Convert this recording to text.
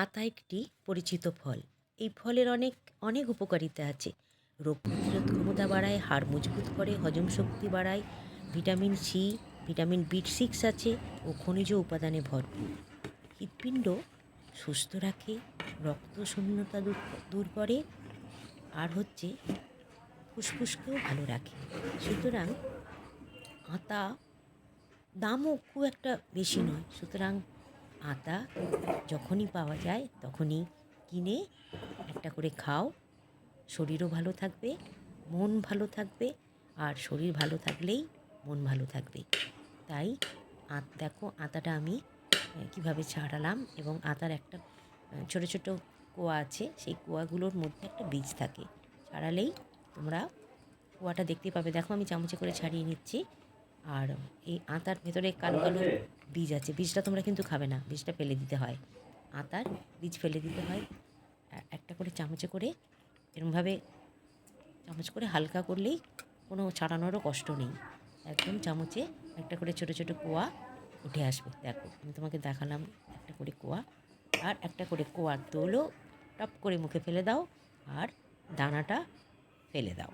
আতা একটি পরিচিত ফল। এই ফলের অনেক অনেক উপকারিতা আছে। রোগ প্রতিরোধ ক্ষমতা বাড়ায়, হাড় মজবুত করে, হজম শক্তি বাড়ায়, ভিটামিন সি, ভিটামিন বি6 আছে ও খনিজ উপাদানে ভরপুর। হৃৎপিণ্ড সুস্থ রাখে, রক্ত শূন্যতা দূর করে, আর হচ্ছে ফুসফুসকেও ভালো রাখে। সুতরাং আতা দামও খুব একটা বেশি নয়। সুতরাং আতা যখনই পাওয়া যায় তখনই কিনে একটা করে খাও। শরীরও ভালো থাকবে, মন ভালো থাকবে, আর শরীর ভালো থাকলেই মন ভালো থাকবে। তাই দেখো আতাটা আমি কীভাবে ছাড়ালাম, এবং আতার একটা ছোটো ছোটো কোয়া আছে, সেই কোয়াগুলোর মধ্যে একটা বীজ থাকে। ছাড়ালেই তোমরা কোয়াটা দেখতে পাবে। দেখো আমি চামচে করে ছাড়িয়ে নিচ্ছি। আর এই আতার ভেতরে কালো কালো বীজ আছে। বীজটা তোমরা কিন্তু খাবে না, বীজটা ফেলে দিতে হয়। আতার বীজ ফেলে দিতে হয়। একটা করে চামচে করে এরমভাবে চামচ করে হালকা করলেই কোনো ছাড়ানোরও কষ্ট নেই। একদম চামচে একটা করে ছোটো ছোটো কোয়া উঠে আসবে। দেখো আমি তোমাকে দেখালাম একটা করে কোয়া, আর একটা করে কোয়ার দোলও টপ করে মুখে ফেলে দাও, আর দানাটা ফেলে দাও।